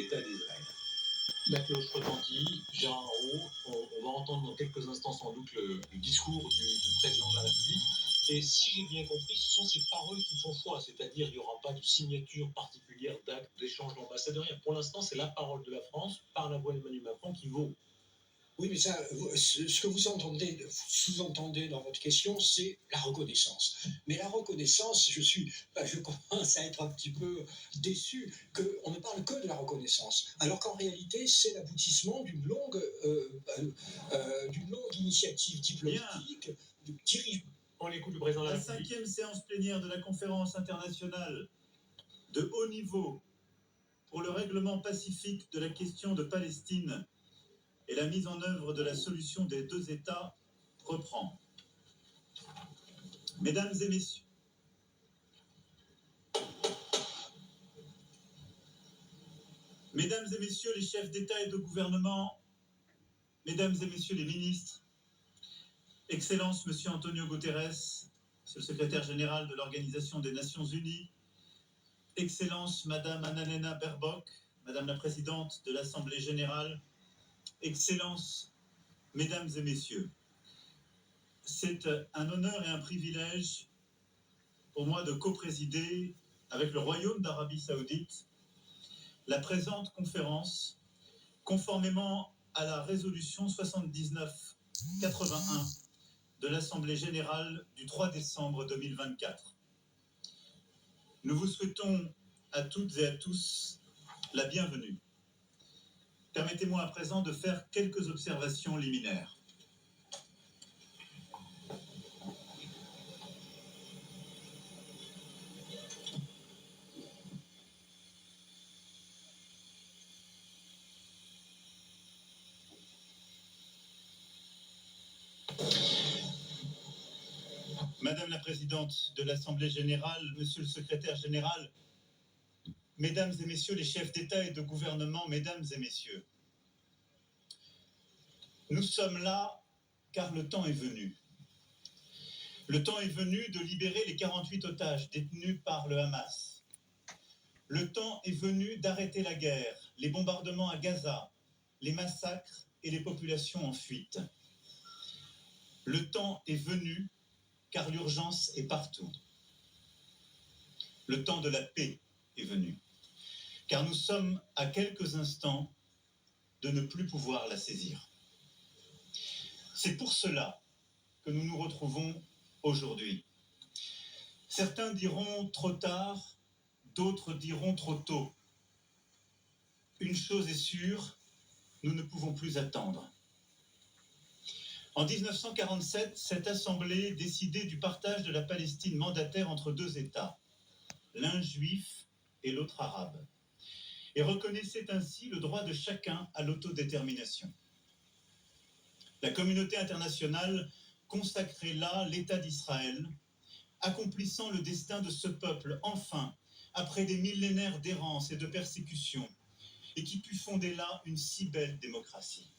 l'État d'Israël. La cloche retentit, Gérard Haraud, on va entendre dans quelques instants sans doute le discours du président de la République. Et si j'ai bien compris, ce sont ces paroles qui font foi, c'est-à-dire il n'y aura pas de signature particulière d'acte, d'échange d'ambassadeurs. Pour l'instant, c'est la parole de la France par la voix d'Emmanuel Macron qui vaut. Oui, mais ça, ce que vous sous-entendez dans votre question, c'est la reconnaissance. Mais la reconnaissance, je commence à être un petit peu déçu qu'on ne parle que de la reconnaissance, alors qu'en réalité, c'est l'aboutissement d'une longue initiative diplomatique. On écoute le président de la République. La 5e séance plénière de la conférence internationale de haut niveau pour le règlement pacifique de la question de Palestine et la mise en œuvre de la solution des deux États reprend. Mesdames et messieurs, Mesdames et messieurs les chefs d'État et de gouvernement, Mesdames et messieurs les ministres, Excellence Monsieur Antonio Guterres, Monsieur le secrétaire général de l'Organisation des Nations Unies, Excellence Madame Annalena Baerbock, Madame la Présidente de l'Assemblée Générale, Excellences, Mesdames et Messieurs, c'est un honneur et un privilège pour moi de co-présider avec le Royaume d'Arabie Saoudite la présente conférence, conformément à la résolution 79-81 de l'Assemblée Générale du 3 décembre 2024. Nous vous souhaitons à toutes et à tous la bienvenue. Permettez-moi à présent de faire quelques observations liminaires. Madame la Présidente de l'Assemblée Générale, Monsieur le Secrétaire Général, Mesdames et Messieurs les chefs d'État et de gouvernement, Mesdames et Messieurs, nous sommes là car le temps est venu. Le temps est venu de libérer les 48 otages détenus par le Hamas. Le temps est venu d'arrêter la guerre, les bombardements à Gaza, les massacres et les populations en fuite. Le temps est venu car l'urgence est partout. Le temps de la paix est venu, car nous sommes à quelques instants de ne plus pouvoir la saisir. C'est pour cela que nous nous retrouvons aujourd'hui. Certains diront trop tard, d'autres diront trop tôt. Une chose est sûre, nous ne pouvons plus attendre. En 1947, cette assemblée décidait du partage de la Palestine mandataire entre deux États, l'un juif et l'autre arabe, et reconnaissait ainsi le droit de chacun à l'autodétermination. La communauté internationale consacrait là l'État d'Israël, accomplissant le destin de ce peuple, enfin, après des millénaires d'errance et de persécution, et qui put fonder là une si belle démocratie.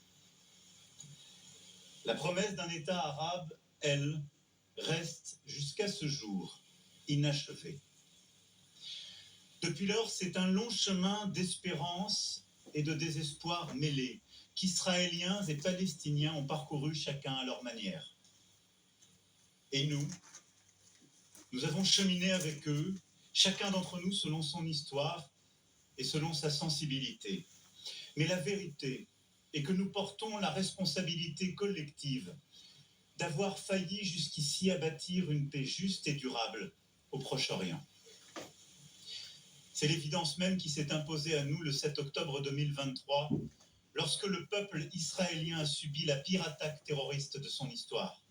La promesse d'un État arabe, elle, reste jusqu'à ce jour inachevée. Depuis lors, c'est un long chemin d'espérance et de désespoir mêlés qu'Israéliens et Palestiniens ont parcouru chacun à leur manière. Et nous avons cheminé avec eux, chacun d'entre nous selon son histoire et selon sa sensibilité. Mais la vérité est que nous portons la responsabilité collective d'avoir failli jusqu'ici à bâtir une paix juste et durable au Proche-Orient. C'est l'évidence même qui s'est imposée à nous le 7 octobre 2023, lorsque le peuple israélien a subi la pire attaque terroriste de son histoire.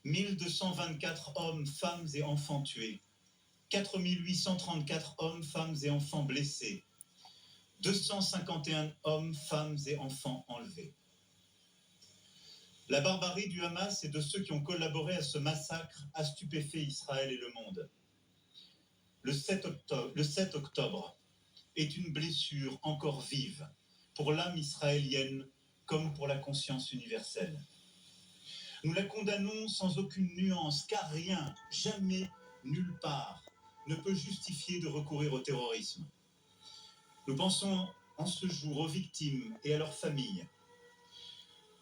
1224 hommes, femmes et enfants tués, 4834 hommes, femmes et enfants blessés, 251 hommes, femmes et enfants enlevés. La barbarie du Hamas et de ceux qui ont collaboré à ce massacre a stupéfait Israël et le monde. Le 7 octobre est une blessure encore vive pour l'âme israélienne comme pour la conscience universelle. Nous la condamnons sans aucune nuance, car rien, jamais, nulle part, ne peut justifier de recourir au terrorisme. Nous pensons en ce jour aux victimes et à leurs familles.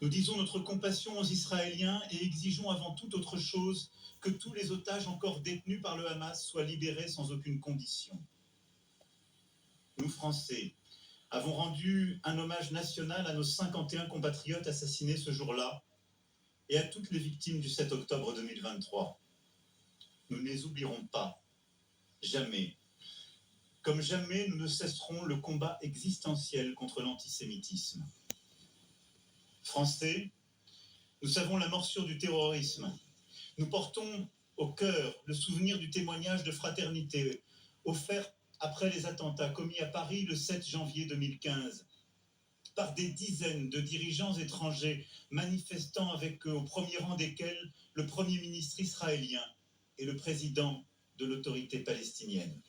Nous disons notre compassion aux Israéliens et exigeons avant toute autre chose que tous les otages encore détenus par le Hamas soient libérés sans aucune condition. Nous, Français, avons rendu un hommage national à nos 51 compatriotes assassinés ce jour-là et à toutes les victimes du 7 octobre 2023. Nous ne les oublierons pas, jamais. Comme jamais, nous ne cesserons le combat existentiel contre l'antisémitisme. Français, nous savons la morsure du terrorisme. Nous portons au cœur le souvenir du témoignage de fraternité offert après les attentats commis à Paris le 7 janvier 2015 par des dizaines de dirigeants étrangers manifestant avec eux, au premier rang desquels le Premier ministre israélien et le président de l'autorité palestinienne.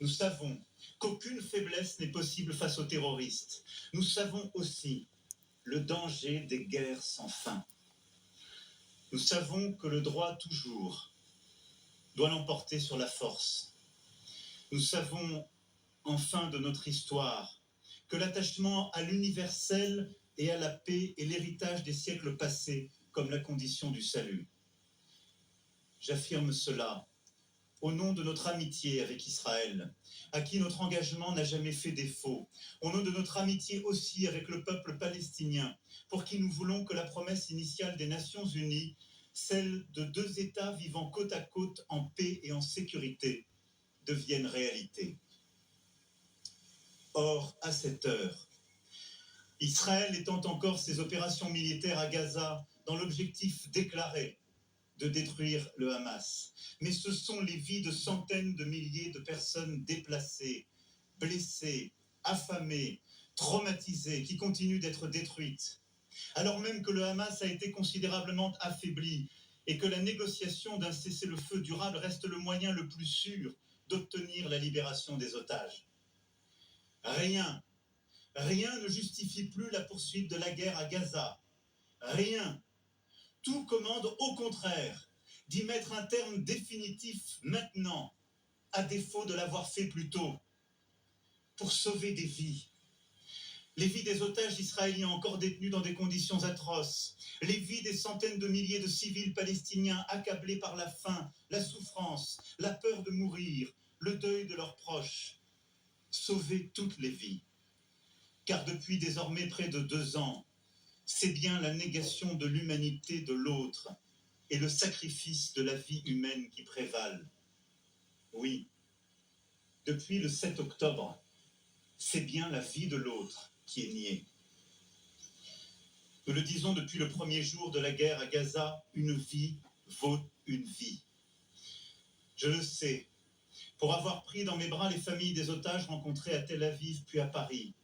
Nous savons qu'aucune faiblesse n'est possible face aux terroristes. Nous savons aussi le danger des guerres sans fin. Nous savons que le droit toujours doit l'emporter sur la force. Nous savons enfin de notre histoire que l'attachement à l'universel et à la paix est l'héritage des siècles passés comme la condition du salut. J'affirme cela au nom de notre amitié avec Israël, à qui notre engagement n'a jamais fait défaut, au nom de notre amitié aussi avec le peuple palestinien, pour qui nous voulons que la promesse initiale des Nations Unies, celle de 2 États vivant côte à côte en paix et en sécurité, devienne réalité. Or, à cette heure, Israël étend encore ses opérations militaires à Gaza dans l'objectif déclaré de détruire le Hamas. Mais ce sont les vies de centaines de milliers de personnes déplacées, blessées, affamées, traumatisées, qui continuent d'être détruites. Alors même que le Hamas a été considérablement affaibli et que la négociation d'un cessez-le-feu durable reste le moyen le plus sûr d'obtenir la libération des otages. Rien ne justifie plus la poursuite de la guerre à Gaza. Rien. Tout commande au contraire d'y mettre un terme définitif maintenant, à défaut de l'avoir fait plus tôt, pour sauver des vies. Les vies des otages israéliens encore détenus dans des conditions atroces, les vies des centaines de milliers de civils palestiniens accablés par la faim, la souffrance, la peur de mourir, le deuil de leurs proches. Sauver toutes les vies. Car depuis désormais près de 2 ans, c'est bien la négation de l'humanité de l'autre et le sacrifice de la vie humaine qui prévalent. Oui, depuis le 7 octobre, c'est bien la vie de l'autre qui est niée. Nous le disons depuis le premier jour de la guerre à Gaza, une vie vaut une vie. Je le sais, pour avoir pris dans mes bras les familles des otages rencontrés à Tel Aviv puis à Paris.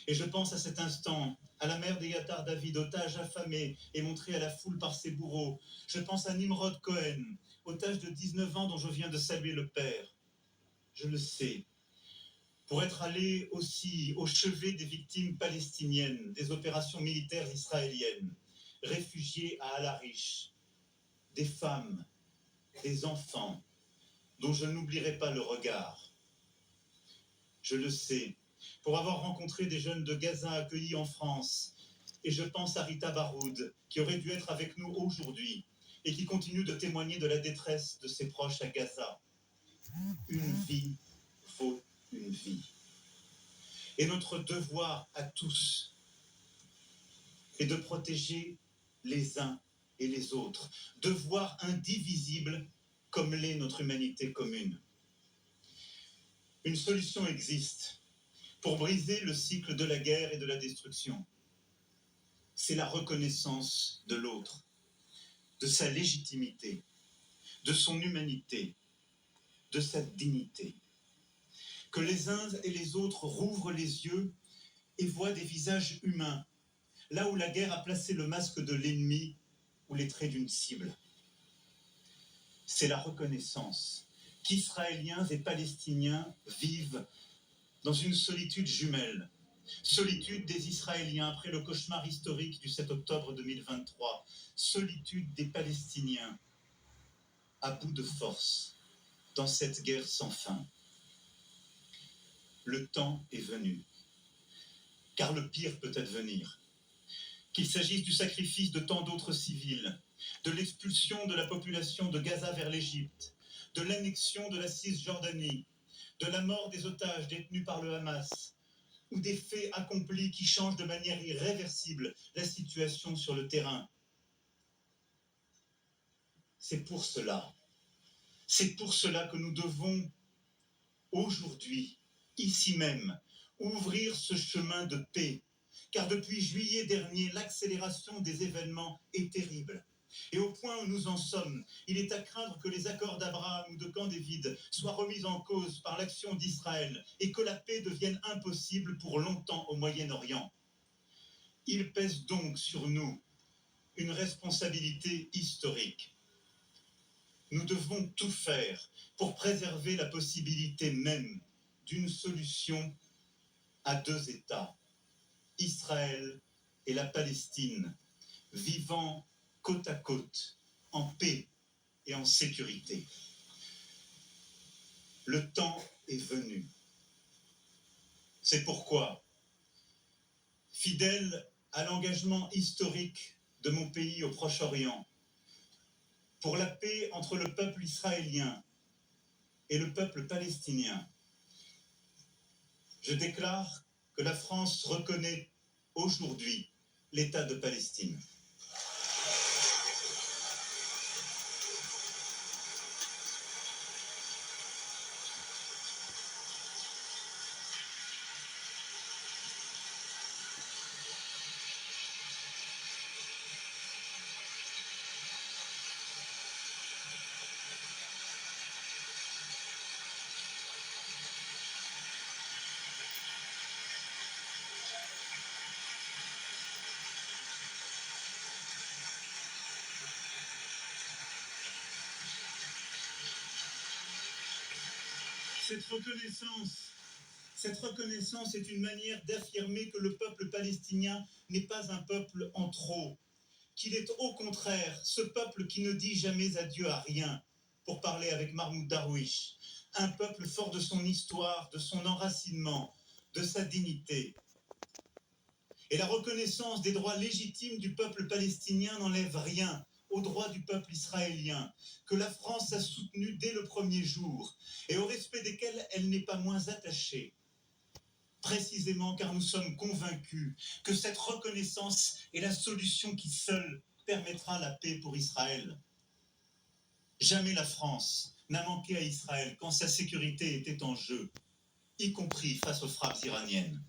Et je pense à cet instant à la mère d'Eyatar David, otage affamé et montré à la foule par ses bourreaux. Je pense à Nimrod Cohen, otage de 19 ans dont je viens de saluer le père. Je le sais, pour être allé aussi au chevet des victimes palestiniennes des opérations militaires israéliennes, réfugiés à Al-Arish, des femmes, des enfants, dont je n'oublierai pas le regard. Je le sais, pour avoir rencontré des jeunes de Gaza accueillis en France. Et je pense à Rita Baroud, qui aurait dû être avec nous aujourd'hui et qui continue de témoigner de la détresse de ses proches à Gaza. Une vie vaut une vie. Et notre devoir à tous est de protéger les uns et les autres. Devoir indivisible comme l'est notre humanité commune. Une solution existe pour briser le cycle de la guerre et de la destruction. C'est la reconnaissance de l'autre, de sa légitimité, de son humanité, de sa dignité. Que les uns et les autres rouvrent les yeux et voient des visages humains, là où la guerre a placé le masque de l'ennemi ou les traits d'une cible. C'est la reconnaissance qu'Israéliens et Palestiniens vivent dans une solitude jumelle. Solitude des Israéliens après le cauchemar historique du 7 octobre 2023. Solitude des Palestiniens à bout de force dans cette guerre sans fin. le temps est venu. Car le pire peut advenir. Qu'il s'agisse du sacrifice de tant d'autres civils, de l'expulsion de la population de Gaza vers l'Égypte, de l'annexion de la Cisjordanie, de la mort des otages détenus par le Hamas, ou des faits accomplis qui changent de manière irréversible la situation sur le terrain. C'est pour cela que nous devons aujourd'hui, ici même, ouvrir ce chemin de paix. Car depuis juillet dernier, l'accélération des événements est terrible. Et au point où nous en sommes, il est à craindre que les accords d'Abraham ou de Camp David soient remis en cause par l'action d'Israël et que la paix devienne impossible pour longtemps au Moyen-Orient. Il pèse donc sur nous une responsabilité historique. Nous devons tout faire pour préserver la possibilité même d'une solution à deux États, Israël et la Palestine, vivant côte à côte, en paix et en sécurité. Le temps est venu. C'est pourquoi, fidèle à l'engagement historique de mon pays au Proche-Orient, pour la paix entre le peuple israélien et le peuple palestinien, je déclare que la France reconnaît aujourd'hui l'État de Palestine. Cette reconnaissance est une manière d'affirmer que le peuple palestinien n'est pas un peuple en trop, qu'il est au contraire ce peuple qui ne dit jamais adieu à rien, pour parler avec Mahmoud Darwish, un peuple fort de son histoire, de son enracinement, de sa dignité. Et la reconnaissance des droits légitimes du peuple palestinien n'enlève rien aux droits du peuple israélien, que la France a soutenu dès le premier jour, et au respect desquels elle n'est pas moins attachée. Précisément car nous sommes convaincus que cette reconnaissance est la solution qui seule permettra la paix pour Israël. Jamais la France n'a manqué à Israël quand sa sécurité était en jeu, y compris face aux frappes iraniennes.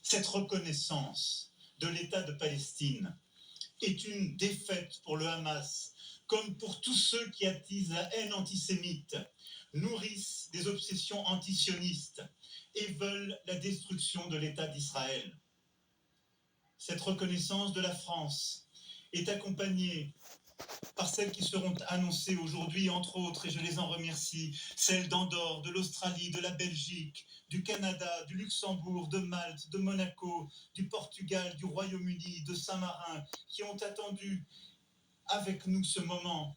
Cette reconnaissance de l'État de Palestine est une défaite pour le Hamas, comme pour tous ceux qui attisent la haine antisémite, nourrissent des obsessions antisionistes et veulent la destruction de l'État d'Israël. Cette reconnaissance de la France est accompagnée par celles qui seront annoncées aujourd'hui, entre autres, et je les en remercie, celles d'Andorre, de l'Australie, de la Belgique, du Canada, du Luxembourg, de Malte, de Monaco, du Portugal, du Royaume-Uni, de Saint-Marin, qui ont attendu avec nous ce moment.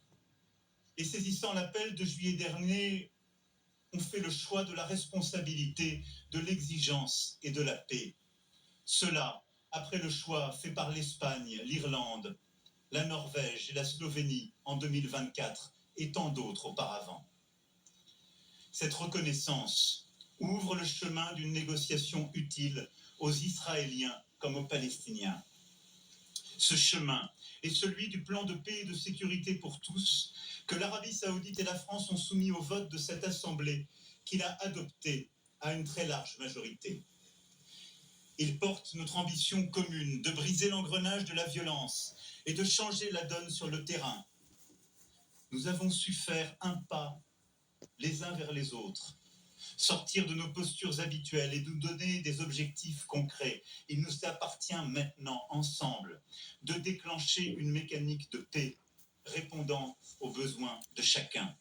Et saisissant l'appel de juillet dernier, ont fait le choix de la responsabilité, de l'exigence et de la paix. Cela, après le choix fait par l'Espagne, l'Irlande, la Norvège et la Slovénie en 2024 et tant d'autres auparavant. Cette reconnaissance ouvre le chemin d'une négociation utile aux Israéliens comme aux Palestiniens. Ce chemin est celui du plan de paix et de sécurité pour tous que l'Arabie saoudite et la France ont soumis au vote de cette Assemblée qu'il a adopté à une très large majorité. Il porte notre ambition commune de briser l'engrenage de la violence et de changer la donne sur le terrain. Nous avons su faire un pas les uns vers les autres, sortir de nos postures habituelles et nous donner des objectifs concrets. Il nous appartient maintenant, ensemble, de déclencher une mécanique de paix répondant aux besoins de chacun.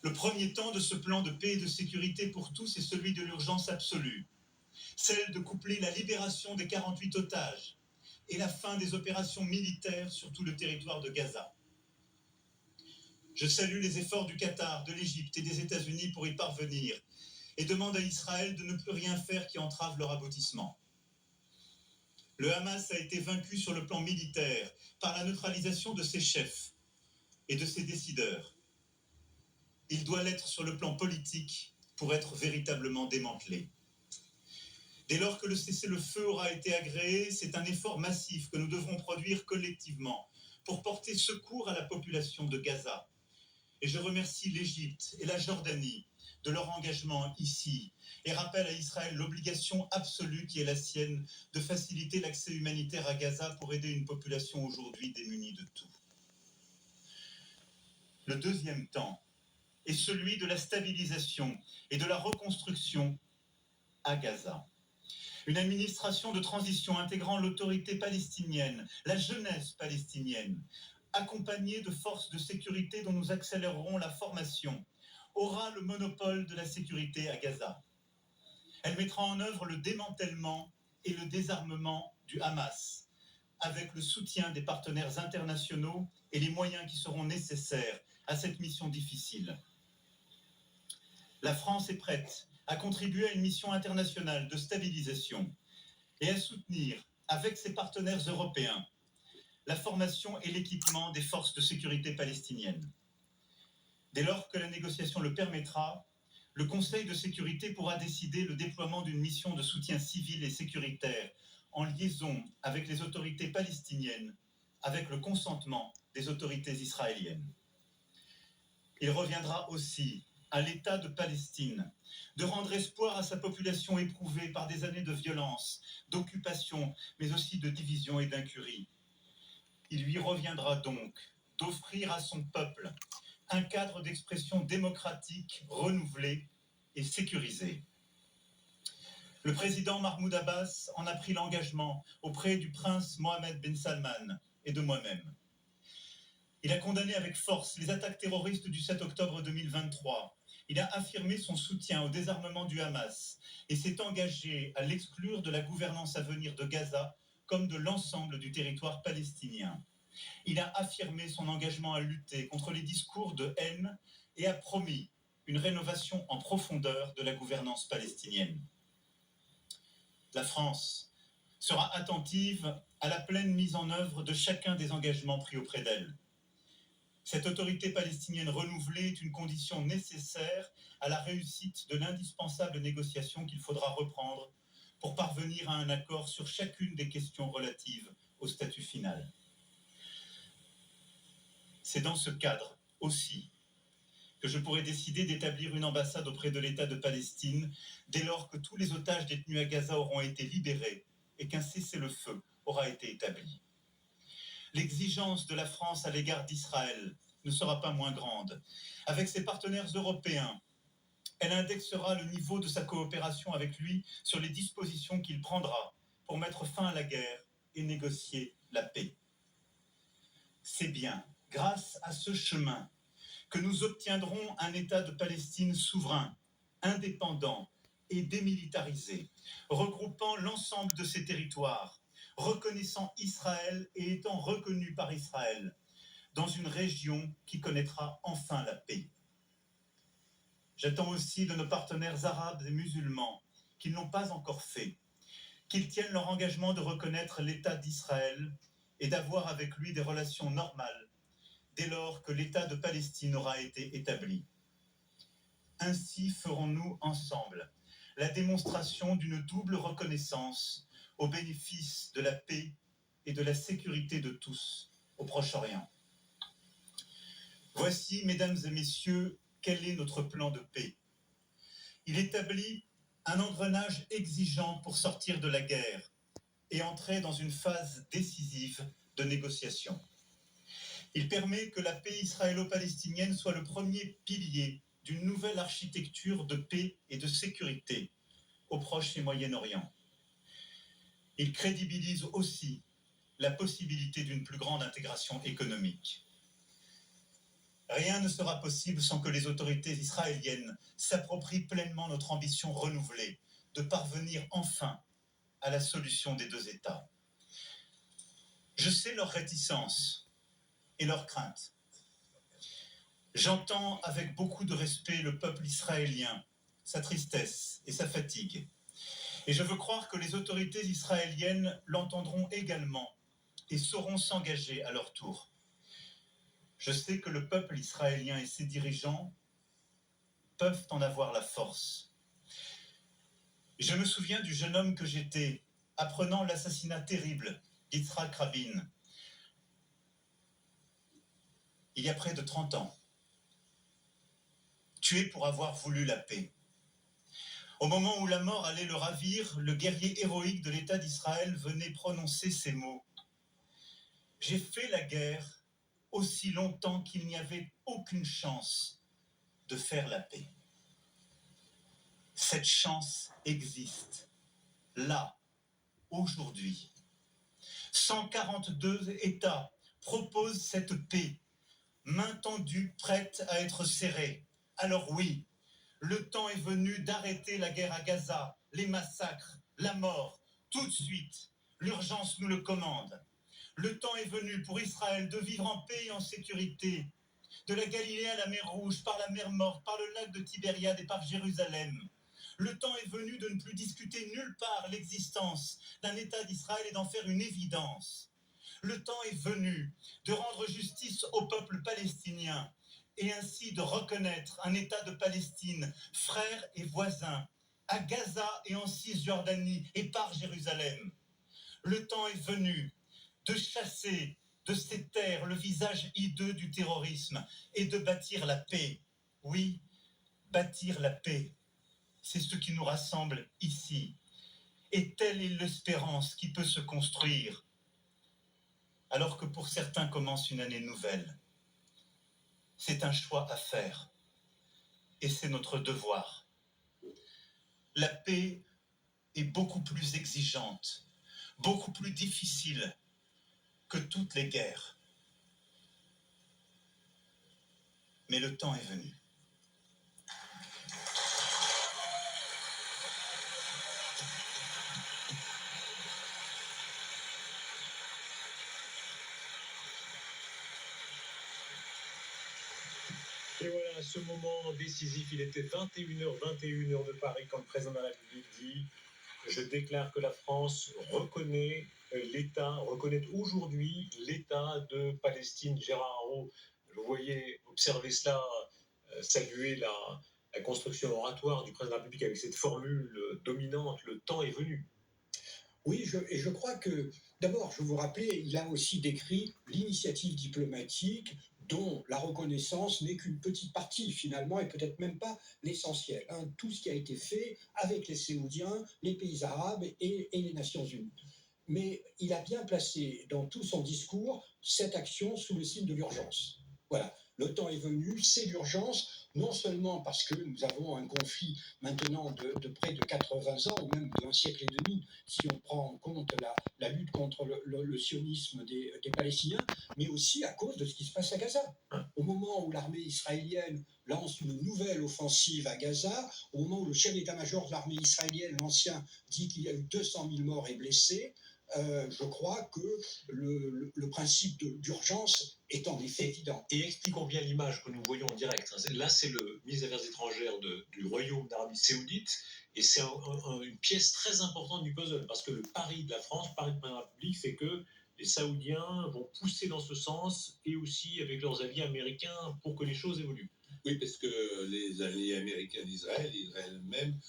Le premier temps de ce plan de paix et de sécurité pour tous est celui de l'urgence absolue, celle de coupler la libération des 48 otages et la fin des opérations militaires sur tout le territoire de Gaza. Je salue les efforts du Qatar, de l'Égypte et des États-Unis pour y parvenir et demandent à Israël de ne plus rien faire qui entrave leur aboutissement. Le Hamas a été vaincu sur le plan militaire par la neutralisation de ses chefs et de ses décideurs. Il doit l'être sur le plan politique pour être véritablement démantelé. Dès lors que le cessez-le-feu aura été agréé, c'est un effort massif que nous devrons produire collectivement pour porter secours à la population de Gaza. Et je remercie l'Égypte et la Jordanie de leur engagement ici et rappelle à Israël l'obligation absolue qui est la sienne de faciliter l'accès humanitaire à Gaza pour aider une population aujourd'hui démunie de tout. Le deuxième temps est celui de la stabilisation et de la reconstruction à Gaza. Une administration de transition intégrant l'autorité palestinienne, la jeunesse palestinienne, accompagnée de forces de sécurité dont nous accélérerons la formation, aura le monopole de la sécurité à Gaza. Elle mettra en œuvre le démantèlement et le désarmement du Hamas, avec le soutien des partenaires internationaux et les moyens qui seront nécessaires à cette mission difficile. La France est prête à contribuer à une mission internationale de stabilisation et à soutenir, avec ses partenaires européens, la formation et l'équipement des forces de sécurité palestiniennes. Dès lors que la négociation le permettra, le Conseil de sécurité pourra décider le déploiement d'une mission de soutien civil et sécuritaire en liaison avec les autorités palestiniennes, avec le consentement des autorités israéliennes. Il reviendra aussi à l'État de Palestine de rendre espoir à sa population éprouvée par des années de violence, d'occupation, mais aussi de division et d'incurie. Il lui reviendra donc d'offrir à son peuple un cadre d'expression démocratique renouvelé et sécurisé. Le président Mahmoud Abbas en a pris l'engagement auprès du prince Mohammed Ben Salman et de moi-même. Il a condamné avec force les attaques terroristes du 7 octobre 2023. Il a affirmé son soutien au désarmement du Hamas et s'est engagé à l'exclure de la gouvernance à venir de Gaza comme de l'ensemble du territoire palestinien. Il a affirmé son engagement à lutter contre les discours de haine et a promis une rénovation en profondeur de la gouvernance palestinienne. La France sera attentive à la pleine mise en œuvre de chacun des engagements pris auprès d'elle. Cette autorité palestinienne renouvelée est une condition nécessaire à la réussite de l'indispensable négociation qu'il faudra reprendre pour parvenir à un accord sur chacune des questions relatives au statut final. C'est dans ce cadre aussi que je pourrais décider d'établir une ambassade auprès de l'État de Palestine dès lors que tous les otages détenus à Gaza auront été libérés et qu'un cessez-le-feu aura été établi. L'exigence de la France à l'égard d'Israël ne sera pas moins grande. Avec ses partenaires européens, elle indexera le niveau de sa coopération avec lui sur les dispositions qu'il prendra pour mettre fin à la guerre et négocier la paix. C'est bien grâce à ce chemin que nous obtiendrons un État de Palestine souverain, indépendant et démilitarisé, regroupant l'ensemble de ses territoires, reconnaissant Israël et étant reconnu par Israël, dans une région qui connaîtra enfin la paix. J'attends aussi de nos partenaires arabes et musulmans, qui ne l'ont pas encore fait, qu'ils tiennent leur engagement de reconnaître l'État d'Israël et d'avoir avec lui des relations normales, dès lors que l'État de Palestine aura été établi. Ainsi ferons-nous ensemble la démonstration d'une double reconnaissance au bénéfice de la paix et de la sécurité de tous au Proche-Orient. Voici, mesdames et messieurs, quel est notre plan de paix. Il établit un engrenage exigeant pour sortir de la guerre et entrer dans une phase décisive de négociation. Il permet que la paix israélo-palestinienne soit le premier pilier d'une nouvelle architecture de paix et de sécurité au Proche et Moyen-Orient. Il crédibilise aussi la possibilité d'une plus grande intégration économique. Rien ne sera possible sans que les autorités israéliennes s'approprient pleinement notre ambition renouvelée de parvenir enfin à la solution des deux États. Je sais leur réticence et leurs craintes. J'entends avec beaucoup de respect le peuple israélien, sa tristesse et sa fatigue. Et je veux croire que les autorités israéliennes l'entendront également et sauront s'engager à leur tour. Je sais que le peuple israélien et ses dirigeants peuvent en avoir la force. Je me souviens du jeune homme que j'étais, apprenant l'assassinat terrible d'Yitzhak Rabin, il y a près de 30 ans, tué pour avoir voulu la paix. Au moment où la mort allait le ravir, le guerrier héroïque de l'État d'Israël venait prononcer ces mots. « J'ai fait la guerre aussi longtemps qu'il n'y avait aucune chance de faire la paix. » Cette chance existe, là, aujourd'hui. 142 États proposent cette paix, main tendue, prête à être serrée. Alors oui, le temps est venu d'arrêter la guerre à Gaza, les massacres, la mort, tout de suite. L'urgence nous le commande. Le temps est venu pour Israël de vivre en paix et en sécurité. De la Galilée à la mer Rouge, par la mer Morte, par le lac de Tibériade et par Jérusalem. Le temps est venu de ne plus discuter nulle part l'existence d'un État d'Israël et d'en faire une évidence. Le temps est venu de rendre justice au peuple palestinien et ainsi de reconnaître un État de Palestine, frère et voisin, à Gaza et en Cisjordanie et par Jérusalem. Le temps est venu de chasser de ces terres le visage hideux du terrorisme et de bâtir la paix. Oui, bâtir la paix, c'est ce qui nous rassemble ici. Et telle est l'espérance qui peut se construire, alors que pour certains commence une année nouvelle. C'est un choix à faire, et c'est notre devoir. La paix est beaucoup plus exigeante, beaucoup plus difficile que toutes les guerres. Mais le temps est venu. Et voilà, à ce moment décisif, il était 21h de Paris quand le président de la République dit « Je déclare que la France reconnaît reconnaît aujourd'hui l'État de Palestine ». Gérard Haraud, vous voyez, observer cela, saluer la construction oratoire du président de la République avec cette formule dominante « Le temps est venu ». Oui, et je crois que, d'abord, je vous rappelais, il a aussi décrit l'initiative diplomatique dont la reconnaissance n'est qu'une petite partie, finalement, et peut-être même pas l'essentiel. Hein. Tout ce qui a été fait avec les Saoudiens, les pays arabes et les Nations Unies. Mais il a bien placé dans tout son discours cette action sous le signe de l'urgence. Voilà, le temps est venu, c'est l'urgence, non seulement parce que nous avons un conflit maintenant de près de 80 ans, ou même d'un siècle et demi, si on prend en compte la lutte contre le sionisme des Palestiniens, mais aussi à cause de ce qui se passe à Gaza. Au moment où l'armée israélienne lance une nouvelle offensive à Gaza, au moment où le chef d'état-major de l'armée israélienne, l'ancien, dit qu'il y a eu 200 000 morts et blessés, je crois que le principe d'urgence est en effet évident. Et expliquons bien l'image que nous voyons en direct. Là, c'est le ministre des Affaires étrangères du Royaume d'Arabie Saoudite, et c'est une pièce très importante du puzzle, parce que le pari de la France, le pari de la République, c'est que les Saoudiens vont pousser dans ce sens, et aussi avec leurs alliés américains, pour que les choses évoluent. Oui, parce que les alliés américains d'Israël, Israël même,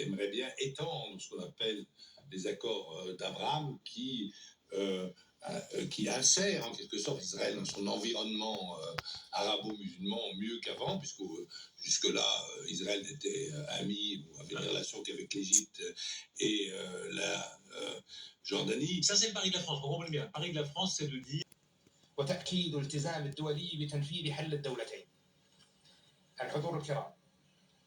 aimerait bien étendre ce qu'on appelle les accords d'Abraham qui insèrent en quelque sorte Israël dans son environnement arabo-musulman mieux qu'avant, puisque jusque-là, Israël n'était ami ou avait des relations qu'avec l'Égypte et la Jordanie. Ça, c'est le pari de la France, on comprend bien. Le pari de la France, c'est de dire وتأكيد الالتزام الدولي بتنفيذ حل الدولتين. الحضور الكرام،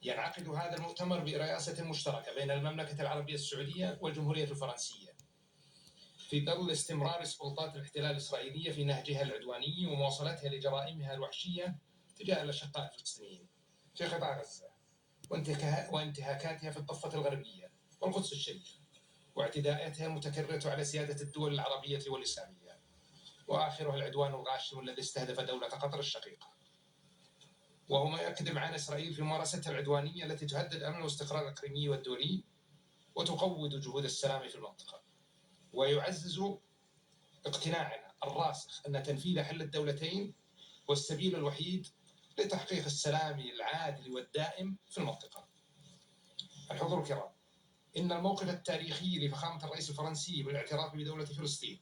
ينعقد هذا المؤتمر برئاسة مشتركة بين المملكة العربية السعودية والجمهورية الفرنسية في ظل استمرار سلطات الاحتلال الإسرائيلية في نهجها العدواني ومواصلتها لجرائمها الوحشية تجاه الأشقاء الفلسطينيين في قطاع غزة وانتهاكاتها في الضفة الغربية والقدس الشريف واعتداءاتها المتكررة على سيادة الدول العربية والإسلامية، وآخرها العدوان الغاشم الذي استهدف دولة قطر الشقيقة. وهو ما يقدم عن إسرائيل في ممارستها العدوانية التي تهدد الأمن والاستقرار الإقليمي والدولي وتقوض جهود السلام في المنطقة، ويعزز اقتناعنا الراسخ أن تنفيذ حل الدولتين هو السبيل الوحيد لتحقيق السلام العادل والدائم في المنطقة. الحضور الكرام، إن الموقف التاريخي لفخامة الرئيس الفرنسي بالاعتراف بدولة فلسطين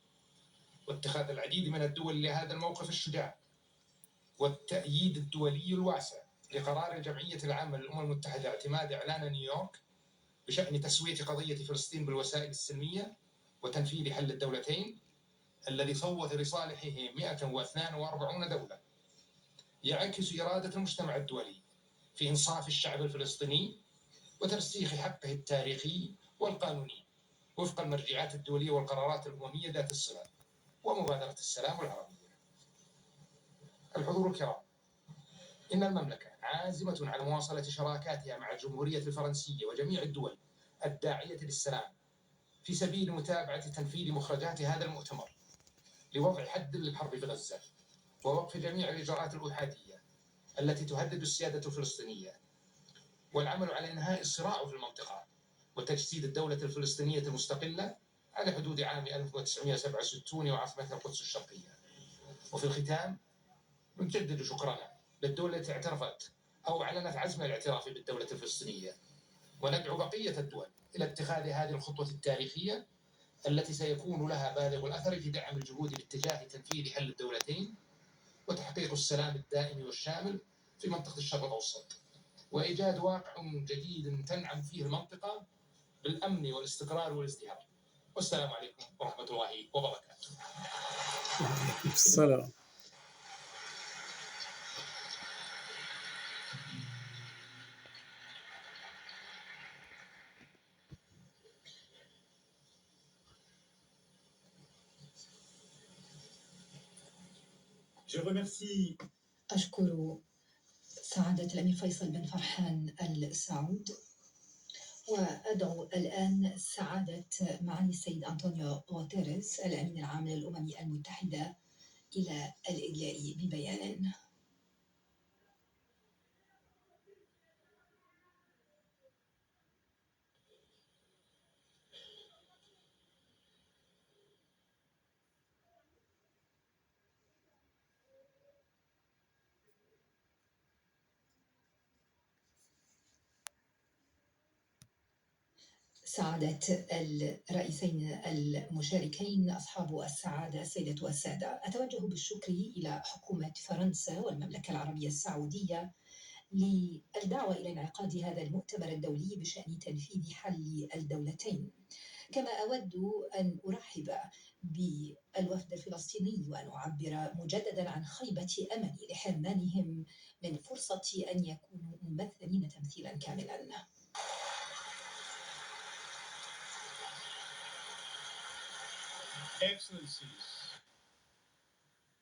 واتخاذ العديد من الدول لهذا الموقف الشجاع والتأييد الدولي الواسع لقرار الجمعية العامة للأمم المتحدة اعتماد إعلان نيويورك بشأن تسوية قضية فلسطين بالوسائل السلمية وتنفيذ حل الدولتين الذي صوت لصالحه 142 دولة، يعكس إرادة المجتمع الدولي في إنصاف الشعب الفلسطيني وترسيخ حقه التاريخي والقانوني وفق المرجعات الدولية والقرارات الأممية ذات الصلة ومبادرة السلام العربية. الحضور الكرام، إن المملكة عازمة على مواصلة شراكاتها مع الجمهورية الفرنسية وجميع الدول الداعية للسلام في سبيل متابعة تنفيذ مخرجات هذا المؤتمر لوضع حد للحرب في غزة ووقف جميع الإجراءات الأحادية التي تهدد السيادة الفلسطينية، والعمل على إنهاء الصراع في المنطقة وتجسيد الدولة الفلسطينية المستقلة على حدود عام 1967 وعاصمتها القدس الشرقية. وفي الختام نجدد شكرنا للدول التي اعترفت أو أعلنت عزم الاعتراف بالدولة الفلسطينية، وندعو بقية الدول إلى اتخاذ هذه الخطوة التاريخية التي سيكون لها بالغ الأثر في دعم الجهود باتجاه تنفيذ حل الدولتين وتحقيق السلام الدائم والشامل في منطقة الشرق الأوسط، وإيجاد واقع جديد تنعم فيه المنطقة بالأمن والاستقرار والازدهار. والسلام عليكم ورحمة الله وبركاته. السلام. أشكر سعادة الأمير فيصل بن فرحان السعود، وأدعو الآن سعادة معالي السيد أنطونيو غوتيريس الأمين العام للأمم المتحدة إلى الإدلاء ببيان. سعادة الرئيسين المشاركين، أصحاب السعادة، السيدات والسادة، أتوجه بالشكر إلى حكومة فرنسا والمملكة العربية السعودية للدعوة إلى انعقاد هذا المؤتمر الدولي بشأن تنفيذ حل الدولتين. كما أود أن أرحب بالوفد الفلسطيني وأن أعبر مجددا عن خيبة أملي لحرمانهم من فرصة أن يكونوا ممثلين تمثيلا كاملا.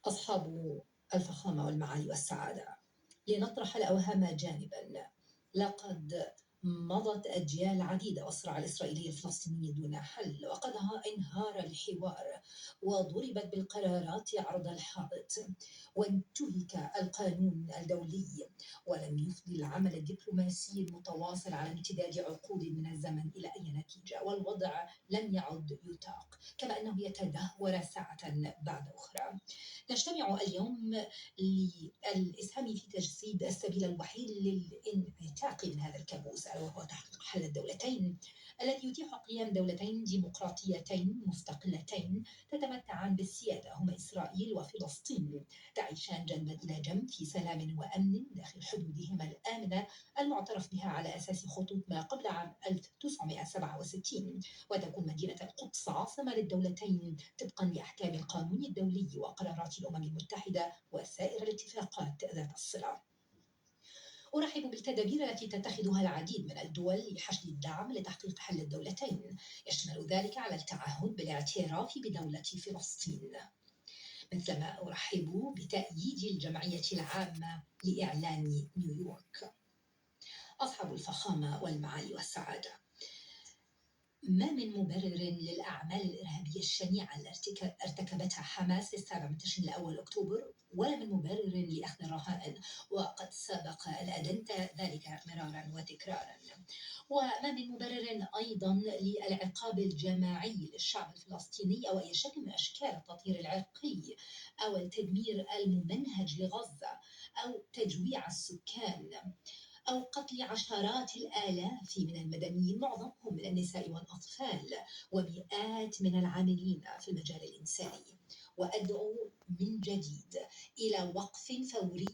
أصحاب الفخامة والمعالي والسعادة، لنطرح الأوهام جانبا، لقد مضت أجيال عديدة والصراع الإسرائيلي الفلسطيني دون حل، وقد انهار الحوار وضربت بالقرارات عرض الحائط وانتهك القانون الدولي، ولم يفضي العمل الدبلوماسي المتواصل على امتداد عقود من الزمن إلى أي نتيجة، والوضع لم يعد يطاق، كما أنه يتدهور ساعة بعد أخرى. نجتمع اليوم للإسهام في تجسيد السبيل الوحيد للانعتاق من هذا الكابوس، وهو تحقيق حل الدولتين الذي يتيح قيام دولتين ديمقراطيتين مستقلتين تتمتعان بالسيادة، هما إسرائيل وفلسطين، تعيشان جنبا إلى جنب في سلام وأمن داخل حدودهما الآمنة المعترف بها على أساس خطوط ما قبل عام 1967، وتكون مدينة القدس عاصمة للدولتين طبقا لأحكام القانون الدولي وقرارات الأمم المتحدة وسائر الاتفاقات ذات الصلة. أرحب بالتدابير التي تتخذها العديد من الدول لحشد الدعم لتحقيق حل الدولتين، يشمل ذلك على التعهد بالاعتراف بدولة فلسطين، مثلما أرحب بتأييد الجمعية العامة لإعلان نيويورك. أصحاب الفخامة والمعالي والسعادة، ما من مبرر للأعمال الإرهابية الشنيعة التي ارتكبتها حماس في 7 الأول أكتوبر، ولا من مبرر لأخذ الرهائن، وقد سبق أن أدنت ذلك مرارا وتكرارا. وما من مبرر أيضا للعقاب الجماعي للشعب الفلسطيني أو أي شكل من أشكال التطهير العرقي أو التدمير الممنهج لغزة أو تجويع السكان أو قتل عشرات الآلاف من المدنيين معظمهم من النساء والأطفال ومئات من العاملين في المجال الإنساني. وأدعو من جديد إلى وقف فوري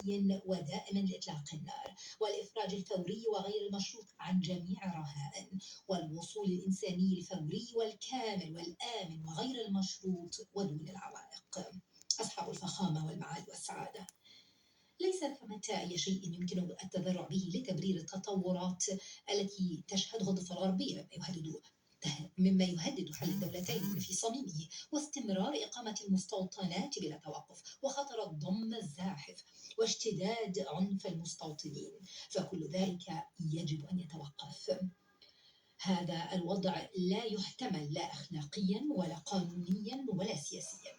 ودائم لإطلاق النار والإفراج الفوري وغير المشروط عن جميع الرهائن والوصول الإنساني الفوري والكامل والآمن وغير المشروط ودون العوائق. أصحاب الفخامة والمعالي والسعادة، ليس ثمة أي شيء يمكن التذرع به لتبرير التطورات التي تشهدها الضفة الغربية مما يهدد حل الدولتين في صميمه واستمرار إقامة المستوطنات بلا توقف وخطر الضم الزاحف واشتداد عنف المستوطنين، فكل ذلك يجب أن يتوقف. هذا الوضع لا يحتمل لا أخلاقيا ولا قانونيا ولا سياسيا،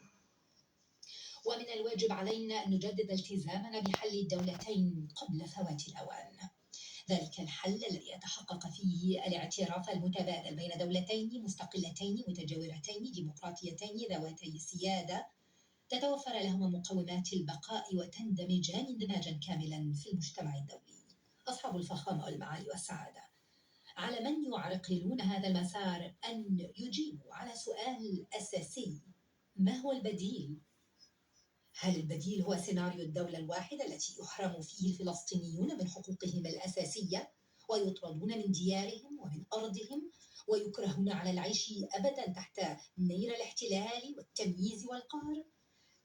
ومن الواجب علينا أن نجدد التزامنا بحل الدولتين قبل فوات الأوان. ذلك الحل الذي يتحقق فيه الاعتراف المتبادل بين دولتين مستقلتين متجاورتين ديمقراطيتين ذواتي سيادة تتوفر لهما مقومات البقاء وتندمجان اندماجا كاملا في المجتمع الدولي. أصحاب الفخامة والمعالي والسعادة، على من يعرقلون هذا المسار أن يجيبوا على سؤال أساسي: ما هو البديل؟ هل البديل هو سيناريو الدولة الواحدة التي يحرم فيه الفلسطينيون من حقوقهم الأساسية ويطردون من ديارهم ومن أرضهم ويكرهون على العيش أبدا تحت نير الاحتلال والتمييز والقهر؟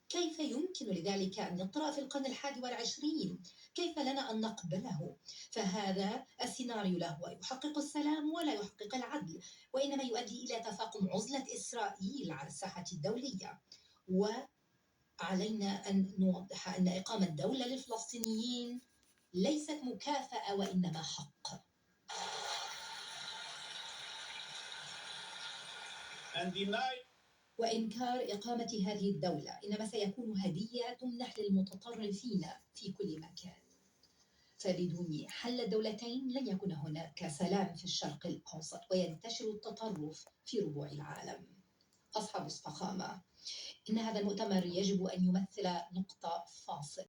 كيف يمكن لذلك أن يطرأ في القرن 21؟ كيف لنا أن نقبله؟ فهذا السيناريو لا هو يحقق السلام ولا يحقق العدل، وإنما يؤدي إلى تفاقم عزلة إسرائيل على الساحة الدولية. وعلينا أن نوضح أن إقامة دولة للفلسطينيين ليست مكافأة وإنما حق. وإنكار إقامة هذه الدولة إنما سيكون هدية تمنح للمتطرفين في كل مكان، فبدون حل الدولتين لن يكون هناك سلام في الشرق الأوسط وينتشر التطرف في ربوع العالم. أصحاب الفخامة، إن هذا المؤتمر يجب أن يمثل نقطة فاصلة